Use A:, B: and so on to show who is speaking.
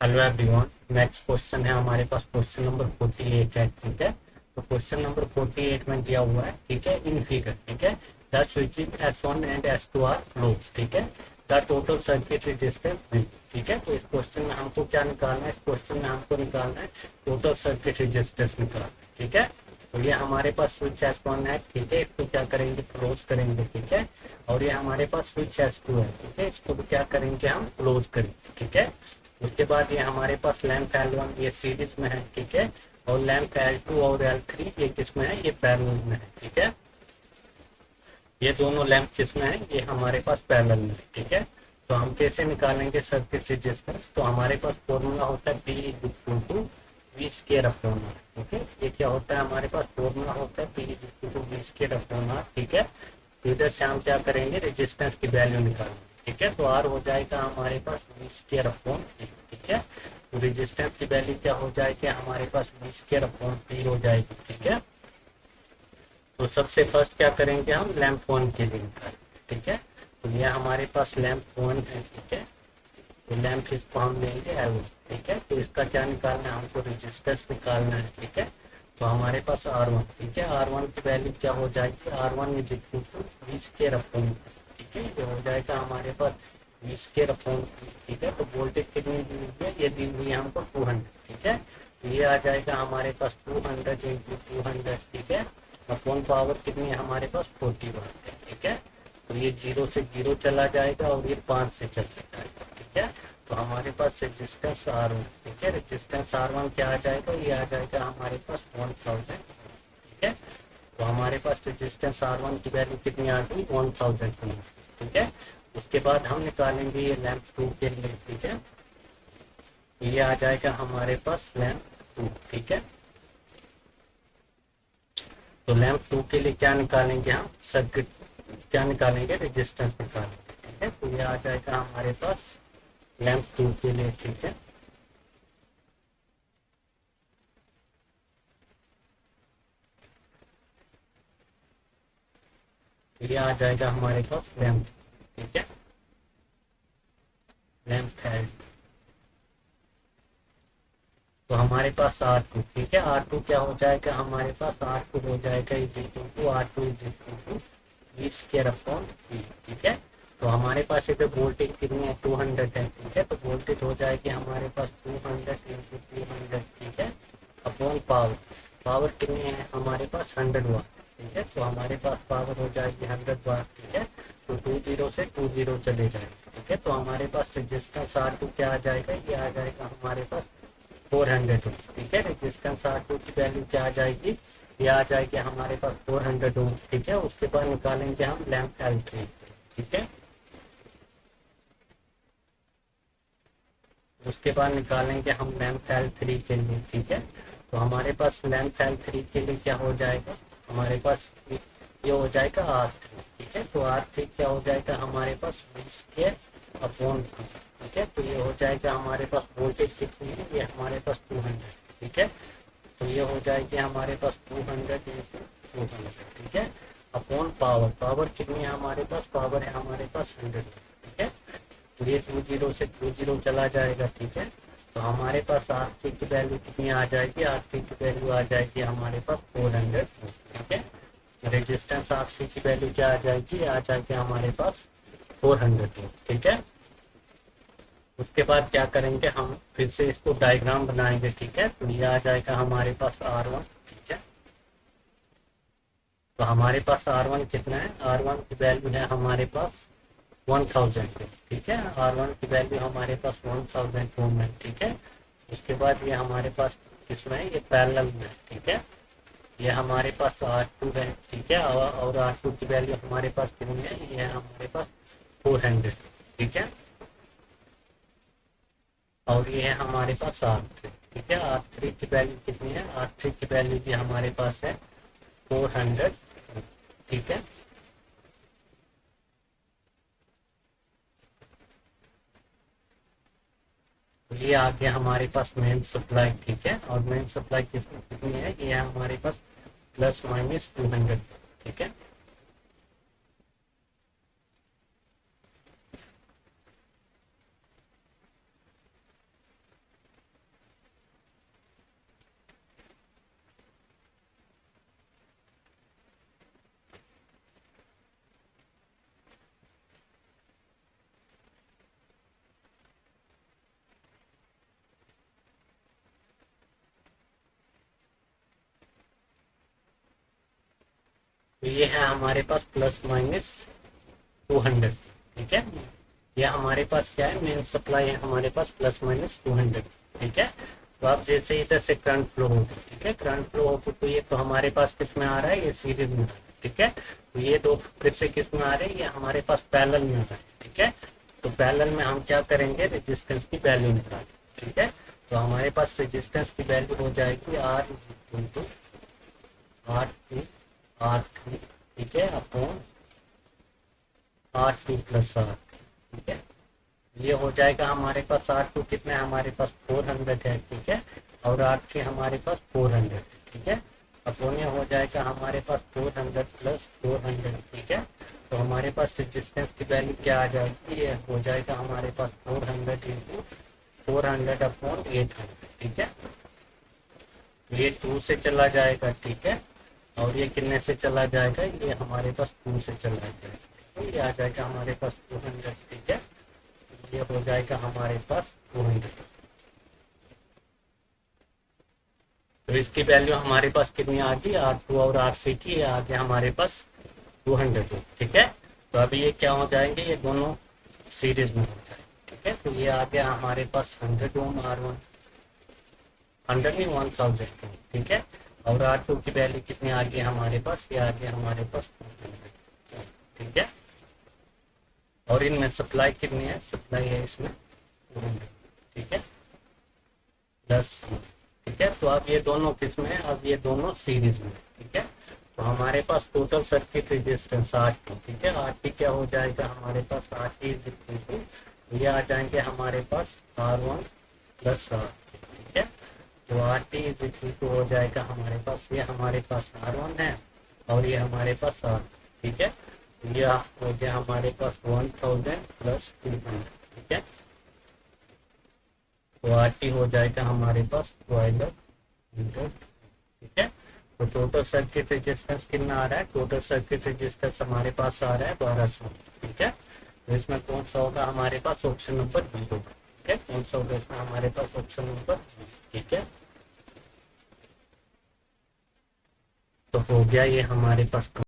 A: Hello everyone. Next question है हमारे पास, question number 48 है। ठीक है, तो क्वेश्चन नंबर 48 में दिया हुआ है, ठीक है, इन फिगर, ठीक है, the switches S1 and S2 are close, ठीक है, द टोटल सर्किट रेजिस्टेंस भी। ठीक है, तो इस क्वेश्चन में हमको क्या निकालना है? इस क्वेश्चन में हमको निकालना है टोटल सर्किट रेजिस्टेंस निकालना है। ठीक है, तो ये हमारे पास स्विच S1 है, ठीक है, इसको क्या करेंगे? क्लोज करेंगे, ठीक है, और ये हमारे पास स्विच S2 है, ठीक है, इसको भी क्या करेंगे? हम क्लोज करेंगे, ठीक है। उसके बाद ये हमारे पास लैंप L1 ये सीरीज में है, ठीक है, और लैंप L2 और L3 ये किसमें है? ये पैरेलल में है, ठीक है। ये दोनों लैंप किसमें है? ये हमारे पास पैरेलल में है, ठीक है। तो हम कैसे निकालेंगे सर्किट रेजिस्टेंस? तो हमारे पास फॉर्मूला होता है P equal to V square upon R, ठीक है। ये क्या होता है? हमारे पास फॉर्मूला होता है P equal to V square upon R, ठीक है। तो इधर से हम क्या करेंगे? रेजिस्टेंस की वैल्यू निकालेंगे, ठीक है। तो आर हो जाएगा हमारे पास वी स्क्वायर अपॉन, ठीक है। तो रेजिस्टेंस की वैल्यू क्या हो जाएगी? हमारे पास वी स्क्वायर अपॉन पी हो जाएगी, ठीक है। तो सबसे फर्स्ट क्या करेंगे? हम लैंप वन के लिए निकालेंगे, ठीक है। तो ये हमारे पास लैंप वन है, ठीक है। तो लैंप इसको हम लेंगे L, ठीक है। तो इसका क्या निकालना है? हमको रेजिस्टेंस निकालना है, ठीक है। तो हमारे पास R1, ठीक है, R1 की वैल्यू क्या हो जाएगी? R1 is equal to V square upon, ठीक है, ये हो जाएगा हमारे पास वी स्क्वायर अपॉन, ठीक है। तो वोल्टेज कितनी दी हुई है? ये दी हुई है हमको 200, ठीक है। तो ये आ जाएगा हमारे पास 200 इंटू 200, ठीक है, अपॉन पावर कितनी है हमारे पास? 41 है, ठीक है। तो ये जीरो से जीरो चला जाएगा और ये 5 से चला जाएगा, ठीक है। तो हमारे पास रेजिस्टेंस R1, ठीक है, रेजिस्टेंस R1 क्या आ जाएगा? ये आ जाएगा हमारे पास 1000, ठीक है। तो हमारे पास रेजिस्टेंस R1 की वैल्यू कितनी आ गई? 1000, ठीक है। उसके बाद हम निकालेंगे ये लैंप 2 के लिए, ठीक है। ये आ जाएगा हमारे पास लैंप 2, ठीक है। तो लैंप 2 के लिए क्या निकालेंगे? हम सर्किट क्या निकालेंगे? रेजिस्टेंस निकालेंगे, ठीक है। तो ये आ जाएगा हमारे पास लैंप 2 के लिए, ठीक है। ये आ जाएगा हमारे पास लैंप, ठीक है, लैंप है। तो हमारे पास R2, ठीक है, R2 क्या हो जाएगा? हमारे पास R2 हो जाएगा is equal to R2 is equal to V square upon P, ठीक है। तो हमारे पास इधर वोल्टेज कितनी है? 200 है, ठीक है। तो वोल्टेज हो जाएगी हमारे पास 200 इंटू 200, ठीक है, अपॉन पावर। पावर कितनी है हमारे पास? 100 वाट, ठीक है। तो हमारे पास पावर हो जाएगी 100 वाट, ठीक है। तो 20 से 20 चले जाएंगे, ठीक है। तो हमारे पास रेजिस्टेंस R2 क्या आ जाएगा? ये आ जाएगा हमारे पास 400 ओम, ठीक है। रेजिस्टेंस R2 की वैल्यू क्या आ जाएगी? ये आ जाएगी हमारे पास 400 ओम, ठीक है। उसके बाद निकालेंगे हम लैंप L3, ठीक है। उसके बाद निकालेंगे हम लैंप L3 के लिए, ठीक है। तो हमारे पास लैंप L3 के लिए क्या हो जाएगा? हमारे पास ये हो जाएगा R3, ठीक है। तो R3 क्या हो जाएगा हमारे पास? 20 के अपॉन, ठीक है। तो ये हो जाएगा हमारे पास वोल्टेज कितनी है? ये हमारे पास 200, ठीक है। तो ये हो जाएगी हमारे पास 200 इंटू 200, ठीक है, अपॉन पावर। पावर कितनी है हमारे पास? पावर है हमारे पास 100, ठीक है। तो ये 20 से 20 चला जाएगा, ठीक है। तो हमारे पास R3 की वैल्यू कितनी आ जाएगी? R3 की वैल्यू आ जाएगी हमारे पास 400, ठीक है। रेजिस्टेंस R3 की वैल्यू क्या आ जाएगी? आ जाएगी हमारे पास 400, ठीक है। उसके बाद क्या करेंगे? हम फिर से इसको डायग्राम बनाएंगे, ठीक है। तो ये आ जाएगा हमारे पास R1, ठीक है। तो हमारे पास R1 कितना है? R1 की वैल्यू है हमारे पास 1000, ठीक है। R1 की वैल्यू हमारे पास 1000 ओम है, ठीक है। उसके बाद ये हमारे पास किसमें है? ये पैरेलल में है, ठीक है। ये हमारे पास R2 है, ठीक है, और R2 की वैल्यू हमारे पास कितनी है? ये है हमारे पास 400, ठीक है। और ये है हमारे पास R3, ठीक है। R3 की वैल्यू कितनी है? R3 की वैल्यू भी हमारे पास है 400, ठीक है। तो ये आ गया हमारे पास मेन सप्लाई, ठीक है। और मेन सप्लाई कितनी है? ये है हमारे पास ±200, ठीक है। तो ये है हमारे पास प्लस माइनस 200, ठीक है। ये हमारे पास क्या है, मेन सप्लाई है हमारे पास प्लस माइनस 200, ठीक है। तो अब जैसे इधर से करंट फ्लो होगी, ठीक है, करंट फ्लो होगी तो ये तो हमारे पास किस में आ रहा है, ये सीरीज में आ रहा है, ठीक है। तो ये दो फिर से किस में आ रहे हैं, ये हमारे पास पैरेलल में आ रहा है, ठीक है। तो पैरेलल में हम क्या करेंगे, रेजिस्टेंस की वैल्यू निकालें, ठीक है। तो हमारे पास रेजिस्टेंस की वैल्यू हो जाएगी are is equal to R2 ठीक है अपॉन R2 प्लस R, ठीक है। ये हो जाएगा हमारे पास R2 कितना है, हमारे पास 400 है, ठीक है। और R3 हमारे पास 400, ठीक है। अपॉन ये हो जाएगा हमारे पास 400 प्लस 400, ठीक है। तो हमारे पास रेजिस्टेंस की वैल्यू क्या आ जाएगी, ये हो जाएगा हमारे पास 400 इंटू 400 अपॉन 800, ठीक है। ये 2 से चला जाएगा, ठीक है। और ये कितने से चला जाएगा, ये हमारे पास 2 से चला जाएगा, तो ये आ जाएगा हमारे पास 200, ठीक है। ये हो जाएगा हमारे पास 200। तो इसकी वैल्यू हमारे पास कितनी आ गई, R2 और R3 की आ गया हमारे पास 200, ठीक है। तो अभी ये क्या हो जाएंगे, ये दोनों सीरीज में हो जाएंगे, ठीक है। तो ये आ गया हमारे पास 100 ओम R1, 100 नहीं 1000 ओम, ठीक है। और R2 की वैल्यू कितनी आ गई हमारे पास, ये आ गया हमारे पास 200, ठीक है। और इनमें सप्लाई कितनी है, सप्लाई है इसमें 200, ठीक है 10, ठीक है। तो अब ये दोनों किस में है, अब ये दोनों सीरीज में, ठीक है। तो हमारे पास टोटल सर्किट रेजिस्टेंस R2, ठीक है। R2 क्या हो जाएगा हमारे पास, R2 इज इक्वल टू ये आ जाएंगे हमारे पास R1 प्लस R, ठीक है। तो R2 इज इक्वल टू हो जाएगा हमारे पास, ये हमारे पास R1 है और ये हमारे पास R, ठीक है। ये हो गया हमारे पास 1000 प्लस 200, ठीक है। तो R2 हो जाएगा हमारे पास 1200, ठीक है। तो टोटल सर्किट रेजिस्टेंस कितना आ रहा है, टोटल सर्किट रेजिस्टेंस हमारे पास आ रहा है 1200, ठीक है। तो इसमें कौन सा होगा हमारे पास, ऑप्शन नंबर बी होगा, ठीक है। कौन सा होगा इसमें हमारे पास, ऑप्शन नंबर बी, ठीक है। तो हो गया ये हमारे पास